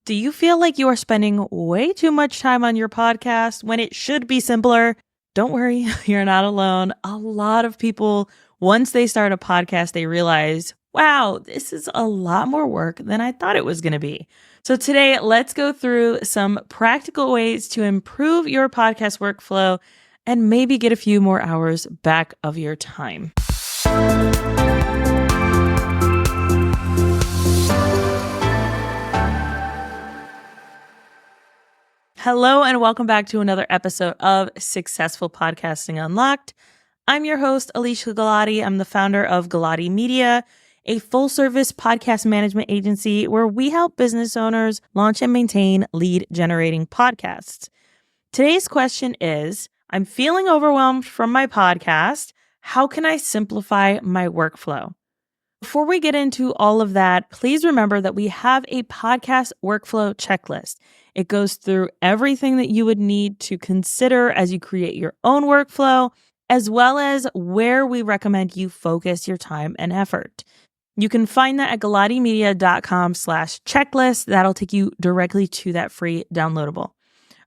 Do you feel like you are spending way too much time on your podcast when it should be simpler? Don't worry, you're not alone. A lot of people, once they start a podcast, they realize, wow, this is a lot more work than I thought it was going to be. So today, let's go through some practical ways to improve your podcast workflow and maybe get a few more hours back of your time. Hello, and welcome back to another episode of Successful Podcasting Unlocked. I'm your host, Alicia Galati. I'm the founder of Galati Media, a full-service podcast management agency where we help business owners launch and maintain lead-generating podcasts. Today's question is, I'm feeling overwhelmed from my podcast. How can I simplify my workflow? Before we get into all of that, please remember that we have a podcast workflow checklist. It goes through everything that you would need to consider as you create your own workflow, as well as where we recommend you focus your time and effort. You can find that at galatimedia.com/checklist. That'll take you directly to that free downloadable.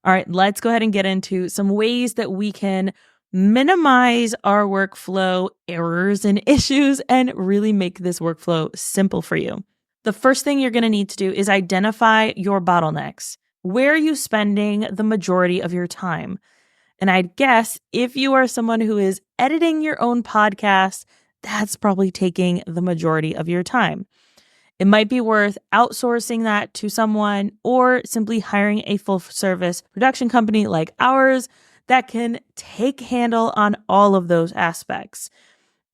All right, let's go ahead and get into some ways that we can minimize our workflow errors and issues and really make this workflow simple for you. The first thing you're going to need to do is identify your bottlenecks. Where are you spending the majority of your time? And I'd guess if you are someone who is editing your own podcast, that's probably taking the majority of your time. It might be worth outsourcing that to someone or simply hiring a full service production company like ours that can take handle on all of those aspects.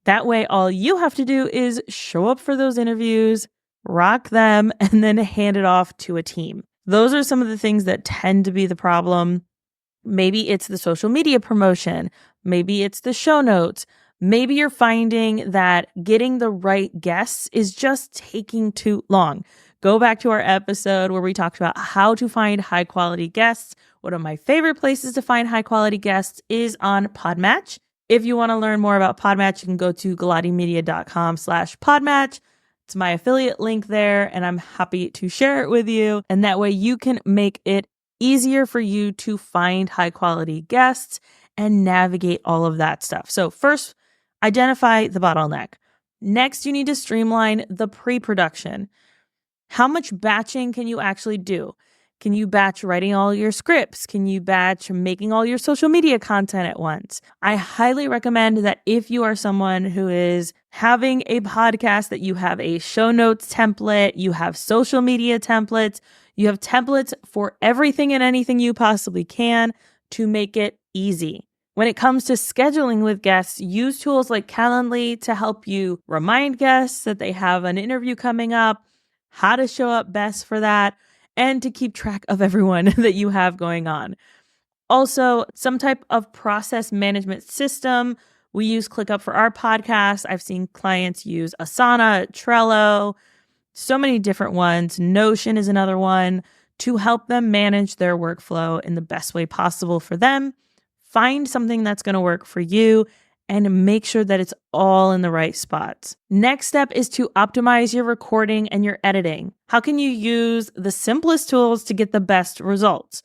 That way, all you have to do is show up for those interviews, rock them, and then hand it off to a team. Those are some of the things that tend to be the problem. Maybe it's the social media promotion. Maybe it's the show notes. Maybe you're finding that getting the right guests is just taking too long. Go back to our episode where we talked about how to find high quality guests. One of my favorite places to find high quality guests is on Podmatch. If you want to learn more about Podmatch, you can go to galatimedia.com/Podmatch. It's my affiliate link there, and I'm happy to share it with you. And that way you can make it easier for you to find high quality guests and navigate all of that stuff. So first, identify the bottleneck. Next, you need to streamline the pre-production. How much batching can you actually do? Can you batch writing all your scripts? Can you batch making all your social media content at once? I highly recommend that if you are someone who is having a podcast, that you have a show notes template, you have social media templates, you have templates for everything and anything you possibly can to make it easy. When it comes to scheduling with guests, use tools like Calendly to help you remind guests that they have an interview coming up, how to show up best for that, and to keep track of everyone that you have going on. Also, some type of process management system. We use ClickUp for our podcast. I've seen clients use Asana, Trello, so many different ones. Notion is another one to help them manage their workflow in the best way possible for them. Find something that's going to work for you and make sure that it's all in the right spots. Next step is to optimize your recording and your editing. How can you use the simplest tools to get the best results?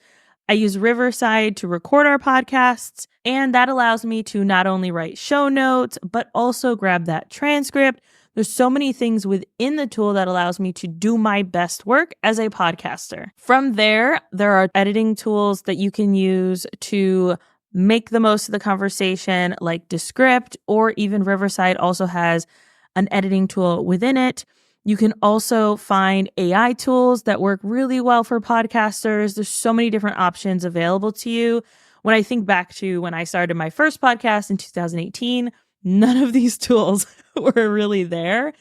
I use Riverside to record our podcasts, and that allows me to not only write show notes, but also grab that transcript. There's so many things within the tool that allows me to do my best work as a podcaster. From there are editing tools that you can use to make the most of the conversation, like Descript, or even Riverside also has an editing tool within it. You can also find AI tools that work really well for podcasters. There's so many different options available to you. When I think back to when I started my first podcast in 2018, none of these tools were really there.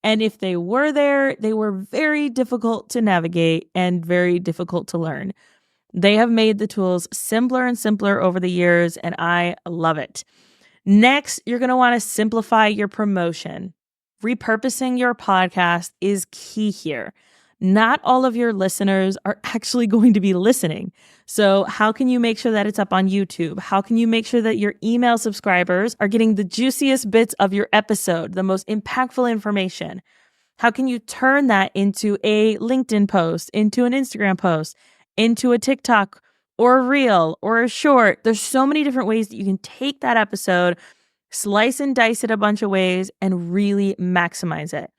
And if they were there, they were very difficult to navigate and very difficult to learn. They have made the tools simpler and simpler over the years, and I love it. Next, you're going to want to simplify your promotion. Repurposing your podcast is key here. Not all of your listeners are actually going to be listening. So how can you make sure that it's up on YouTube? How can you make sure that your email subscribers are getting the juiciest bits of your episode, the most impactful information? How can you turn that into a LinkedIn post, into an Instagram post, into a TikTok or a reel or a short? There's so many different ways that you can take that episode, slice and dice it a bunch of ways, and really maximize it.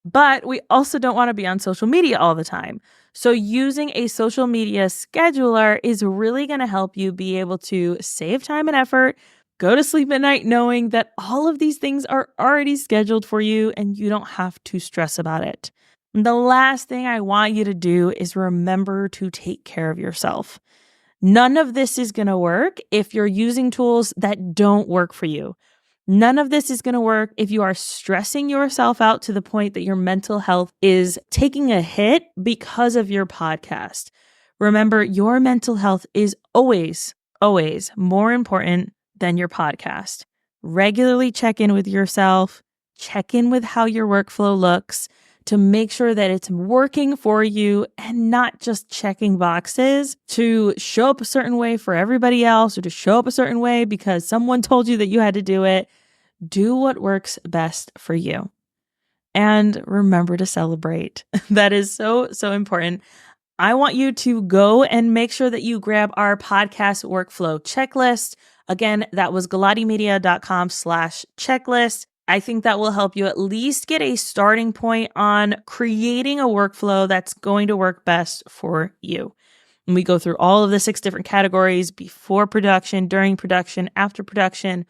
But we also don't want to be on social media all the time. So using a social media scheduler is really going to help you be able to save time and effort, go to sleep at night knowing that all of these things are already scheduled for you and you don't have to stress about it. And the last thing I want you to do is remember to take care of yourself. None of this is going to work if you're using tools that don't work for you. None of this is going to work if you are stressing yourself out to the point that your mental health is taking a hit because of your podcast. Remember, your mental health is always, always more important than your podcast. Regularly check in with yourself, check in with how your workflow looks to make sure that it's working for you and not just checking boxes to show up a certain way for everybody else or to show up a certain way because someone told you that you had to do it. Do what works best for you. And remember to celebrate. That is so, so important. I want you to go and make sure that you grab our podcast workflow checklist. Again, that was galatimedia.com/checklist. I think that will help you at least get a starting point on creating a workflow that's going to work best for you. And we go through all of the 6 different categories: before production, during production, after production,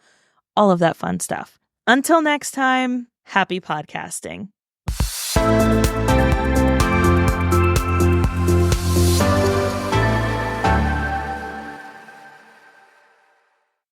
all of that fun stuff. Until next time, happy podcasting.